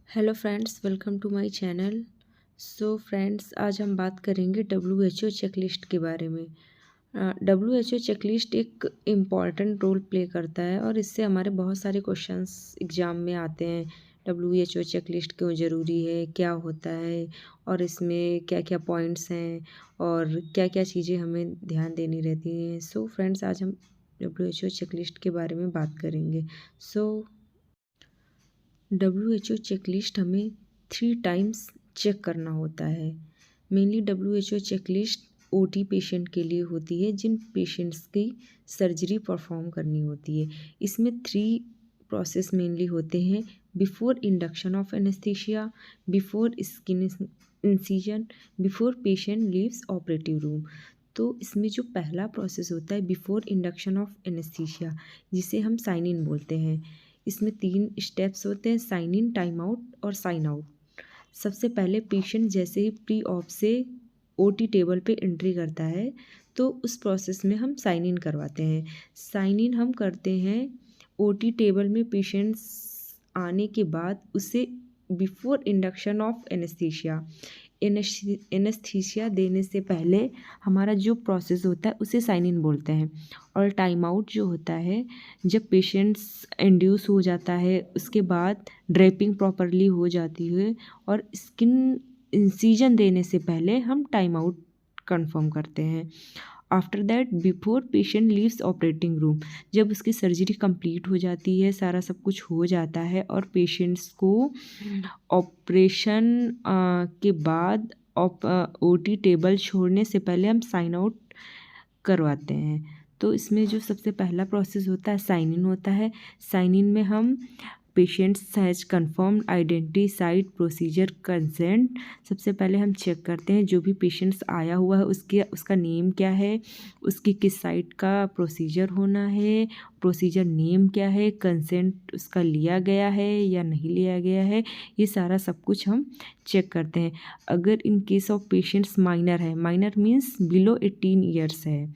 Hello friends, welcome to my channel. So friends, आज हम बात करेंगे WHO चेकलिस्ट के बारे में। WHO चेकलिस्ट एक इम्पॉर्टेंट रोल प्ले करता है और इससे हमारे बहुत सारे क्वेश्चंस एग्ज़ाम में आते हैं। WHO चेकलिस्ट क्यों ज़रूरी है, क्या होता है और इसमें क्या क्या पॉइंट्स हैं और क्या क्या चीज़ें हमें ध्यान देनी रहती हैं। सो फ्रेंड्स, आज हम WHO चेकलिस्ट के बारे में बात करेंगे। सो WHO चेकलिस्ट हमें 3 टाइम्स चेक करना होता है। Mainly WHO checklist OT patient के लिए होती है, जिन पेशेंट्स की सर्जरी परफॉर्म करनी होती है। इसमें 3 प्रोसेस मेनली होते हैं: before induction of anaesthesia, before skin incision, before patient leaves operative room. तो इसमें जो पहला प्रोसेस होता है बिफोर इंडक्शन ऑफ एनेस्थीसिया, जिसे हम साइन इन बोलते हैं। इसमें 3 स्टेप्स होते हैं: साइन इन, टाइम आउट और साइन आउट। सबसे पहले पेशेंट जैसे ही प्री ऑप से OT टेबल पे एंट्री करता है तो उस प्रोसेस में हम साइन इन करवाते हैं। साइन इन हम करते हैं OT टेबल में पेशेंट्स आने के बाद, उसे before induction of anaesthesia. Anaesthesia देने से पहले हमारा जो प्रोसेस होता है उसे साइन इन बोलते हैं। और टाइम आउट जो होता है, जब पेशेंट्स इंड्यूस हो जाता है, उसके बाद ड्रेपिंग प्रॉपरली हो जाती है और स्किन इंसिजन देने से पहले हम टाइम आउट कंफर्म करते हैं। After that before patient leaves operating room, जब उसकी सर्जरी कंप्लीट हो जाती है, सारा सब कुछ हो जाता है और पेशेंट्स को ऑपरेशन के बाद OT टेबल छोड़ने से पहले हम साइन आउट करवाते हैं। तो इसमें जो सबसे पहला प्रोसेस होता है साइन इन होता है। साइन इन में हम patients has confirmed identity, site, procedure, consent. सबसे पहले हम चेक करते हैं जो भी पेशेंट्स आया हुआ है उसका नेम क्या है, उसकी किस साइट का प्रोसीजर होना है, प्रोसीजर नेम क्या है, कंसेंट उसका लिया गया है या नहीं लिया गया है, ये सारा सब कुछ हम चेक करते हैं। अगर in case of patients minor है, माइनर मीन्स बिलो 18 ईयर्स है,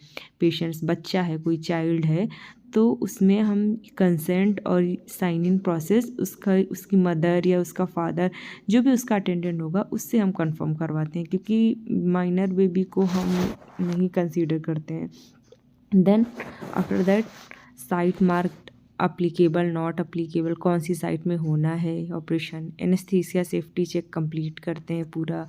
पेशेंट्स बच्चा है, कोई चाइल्ड है, तो उसमें हम कंसेंट और साइन इन प्रोसेस उसकी मदर या उसका फादर, जो भी उसका अटेंडेंट होगा, उससे हम कंफर्म करवाते हैं, क्योंकि माइनर बेबी को हम नहीं कंसीडर करते हैं। Then after that site marked, applicable, not applicable, कौन सी साइट में होना है operation. Anaesthesia safety check complete करते हैं पूरा।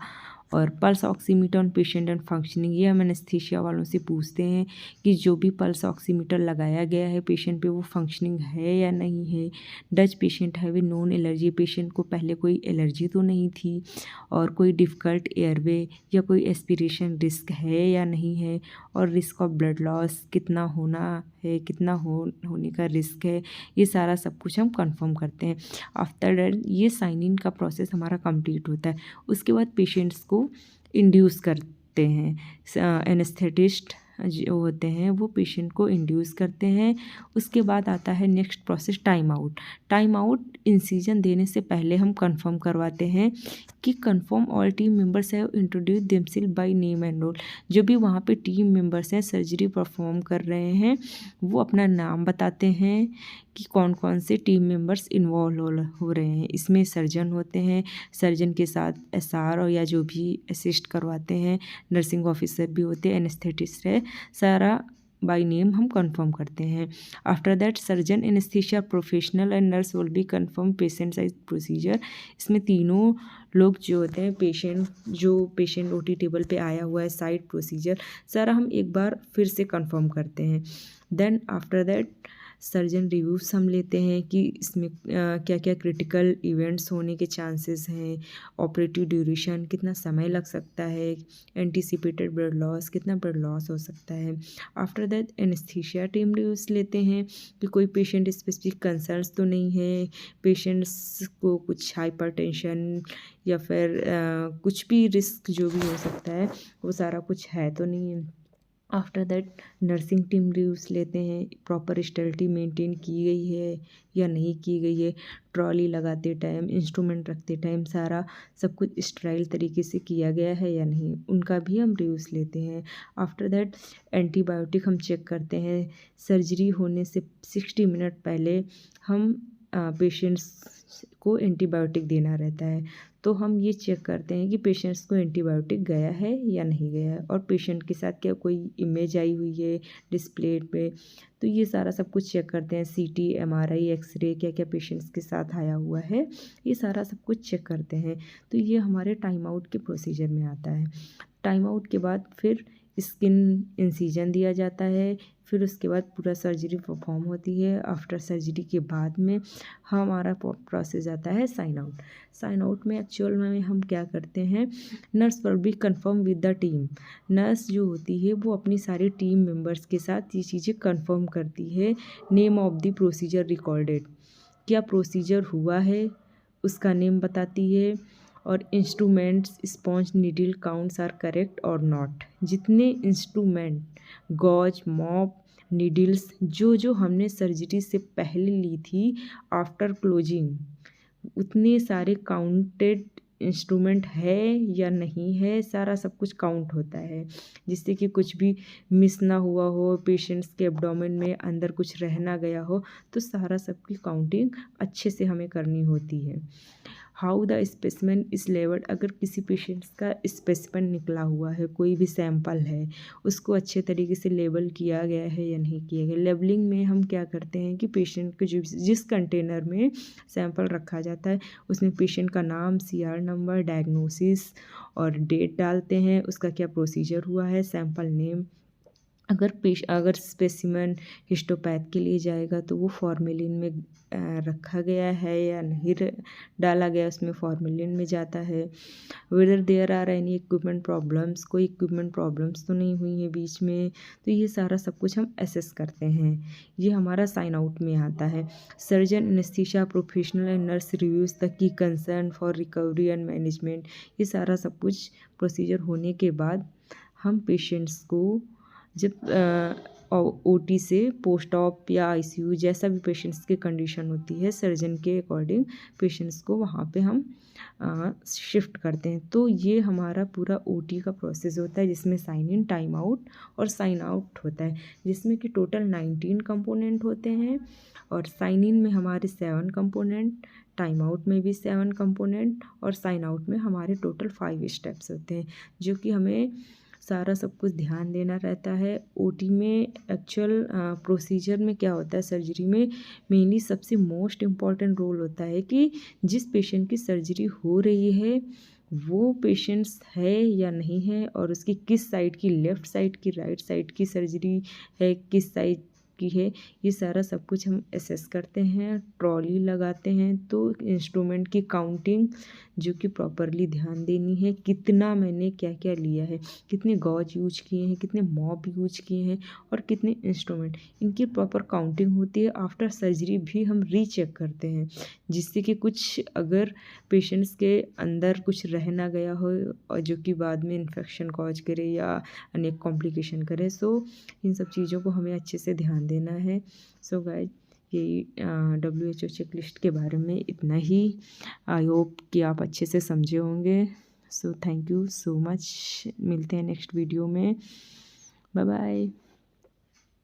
और pulse oximeter on patient and functioning, ये हम एनेस्थीसिया वालों से पूछते हैं कि जो भी पल्स ऑक्सीमीटर लगाया गया है पेशेंट पे, वो फंक्शनिंग है या नहीं है। Does patient have a known allergy, patient को पहले कोई एलर्जी तो नहीं थी, और कोई डिफ़िकल्ट एयरवे या कोई एस्पिरेशन रिस्क है या नहीं है, और रिस्क ऑफ ब्लड लॉस कितना होना है, कितना होने का रिस्क है, ये सारा सब कुछ हम कंफर्म करते हैं। आफ्टर दैट ये साइन इन का प्रोसेस हमारा कंप्लीट होता है। उसके बाद पेशेंट्स को इंड्यूस करते हैं। एनेस्थेटिस्ट जो होते हैं वो पेशेंट को इंड्यूस करते हैं। उसके बाद आता है next process time out. Time out incision देने से पहले हम कंफर्म करवाते हैं कि confirm all team members have introduce themselves by name and role. जो भी वहाँ पे टीम मेंबर्स हैं, सर्जरी परफॉर्म कर रहे हैं, वो अपना नाम बताते हैं कि कौन कौन से टीम मेंबर्स इन्वॉल्व हो रहे हैं। इसमें सर्जन होते हैं, सर्जन के साथ SR और या जो भी असिस्ट करवाते हैं, नर्सिंग ऑफिसर भी होते हैं, एनेस्थेटिस्ट है, सारा बाय नेम हम कंफर्म करते हैं। After that surgeon, anaesthesia professional and nurse will be confirm patient size procedure. इसमें तीनों लोग जो होते हैं, पेशेंट OT टेबल पे आया हुआ है, साइट, प्रोसीजर, सारा हम एक बार फिर से कंफर्म करते हैं। Then after that surgeon reviews हम लेते हैं कि इसमें क्या क्या क्रिटिकल इवेंट्स होने के चांसेस हैं, ऑपरेटिव ड्यूरेशन कितना समय लग सकता है, एंटीसिपेटेड ब्लड लॉस कितना ब्लड लॉस हो सकता है। After that anaesthesia team reviews लेते हैं कि कोई पेशेंट स्पेसिफिक कंसर्न्स तो नहीं है, पेशेंट्स को कुछ हाइपरटेंशन या फिर कुछ भी रिस्क जो भी हो सकता है वो सारा कुछ है तो नहीं है। After that nursing team reviews लेते हैं, प्रॉपर स्टेरिलिटी मेंटेन की गई है या नहीं की गई है, ट्रॉली लगाते टाइम, इंस्ट्रूमेंट रखते टाइम सारा सब कुछ स्टेराइल तरीके से किया गया है या नहीं, उनका भी हम रिव्यूज लेते हैं। आफ्टर दैट एंटीबायोटिक हम चेक करते हैं। सर्जरी होने से 60 मिनट पहले हम पेशेंट्स को एंटीबायोटिक देना रहता है। तो हम ये चेक करते हैं कि पेशेंट्स को एंटीबायोटिक गया है या नहीं गया है, और पेशेंट के साथ क्या कोई इमेज आई हुई है डिस्प्ले पे, तो ये सारा सब कुछ चेक करते हैं। सीटी, एमआरआई, एक्सरे, क्या क्या पेशेंट्स के साथ आया हुआ है, ये सारा सब कुछ चेक करते हैं। तो ये हमारे टाइम आउट के प्रोसीजर में आता है। टाइम आउट के बाद फिर स्किन इंसिजन दिया जाता है, फिर उसके बाद पूरा सर्जरी परफॉर्म होती है। आफ्टर सर्जरी के बाद में हमारा प्रोसेस आता है साइन आउट। साइन आउट में एक्चुअल में हम क्या करते हैं, nurse will be confirm with the team. Nurse जो होती है वो अपनी सारी टीम मेंबर्स के साथ ये चीज़ें कंफर्म करती है। Name of the procedure recorded, क्या प्रोसीजर हुआ है उसका नेम बताती है, और instruments, sponge, needle counts are correct और नॉट। जितने इंस्ट्रूमेंट, गॉज, मॉप, नीडल्स जो जो हमने सर्जरी से पहले ली थी आफ्टर क्लोजिंग, उतने सारे काउंटेड इंस्ट्रूमेंट है या नहीं है, सारा सब कुछ काउंट होता है, जिससे कि कुछ भी मिस ना हुआ हो, पेशेंट्स के एब्डोमेन में अंदर कुछ रह ना गया हो, तो सारा सब की काउंटिंग अच्छे से हमें करनी होती है। How the specimen is labelled, अगर किसी पेशेंट्स का स्पेसिमेन निकला हुआ है, कोई भी सैंपल है, उसको अच्छे तरीके से लेबल किया गया है या नहीं किया गया। लेबलिंग में हम क्या करते हैं कि पेशेंट को जिस कंटेनर में सैंपल रखा जाता है उसमें पेशेंट का नाम, सीआर नंबर, डायग्नोसिस और डेट डालते हैं, उसका क्या प्रोसीजर हुआ है, सैंपल नेम। अगर स्पेसिमेन हिस्टोपैथ के लिए जाएगा तो वो फॉर्मेलिन में रखा गया है या नहीं डाला गया, उसमें फॉर्मेलिन में जाता है। Whether there are any equipment problems, कोई इक्विपमेंट प्रॉब्लम्स तो नहीं हुई है बीच में, तो ये सारा सब कुछ हम एसेस करते हैं। ये हमारा साइन आउट में आता है। Surgeon, anaesthesia professional and nurse reviews the key concern for recovery and management. ये सारा सब कुछ प्रोसीजर होने के बाद हम पेशेंट्स को जब ओटी से पोस्ट ऑप या आईसीयू, जैसा भी पेशेंट्स की कंडीशन होती है, सर्जन के अकॉर्डिंग पेशेंट्स को वहाँ पे हम शिफ्ट करते हैं। तो ये हमारा पूरा ओटी का प्रोसेस होता है, जिसमें साइन इन, टाइम आउट और साइन आउट होता है, जिसमें कि टोटल 19 कंपोनेंट होते हैं। और साइन इन में हमारे 7 कंपोनेंट, टाइम आउट में भी 7 कंपोनेंट, और साइन आउट में हमारे टोटल 5 स्टेप्स होते हैं, जो कि हमें सारा सब कुछ ध्यान देना रहता है। ओटी में एक्चुअल प्रोसीजर में क्या होता है, सर्जरी में मेनली सबसे मोस्ट इम्पॉर्टेंट रोल होता है कि जिस पेशेंट की सर्जरी हो रही है वो पेशेंट्स है या नहीं है, और उसकी किस साइड की, लेफ़्ट साइड की, राइट साइड की सर्जरी है, किस साइड की है, ये सारा सब कुछ हम एसेस करते हैं। ट्रॉली लगाते हैं तो इंस्ट्रूमेंट की काउंटिंग जो कि प्रॉपरली ध्यान देनी है, कितना मैंने क्या क्या लिया है, कितने गॉज यूज किए हैं, कितने मॉप यूज किए हैं, और कितने इंस्ट्रूमेंट, इनकी प्रॉपर काउंटिंग होती है। आफ्टर सर्जरी भी हम रीचेक करते हैं, जिससे कि कुछ अगर पेशेंट्स के अंदर कुछ रह ना गया हो और जो कि बाद में इन्फेक्शन कॉज करे या अनेक कॉम्प्लिकेशन करे। सो इन सब चीज़ों को हमें अच्छे से ध्यान देना है। सो गाइस, ये WHO चेकलिस्ट के बारे में इतना ही। आई होप कि आप अच्छे से समझे होंगे। So thank you so much, मिलते हैं नेक्स्ट वीडियो में। Bye bye.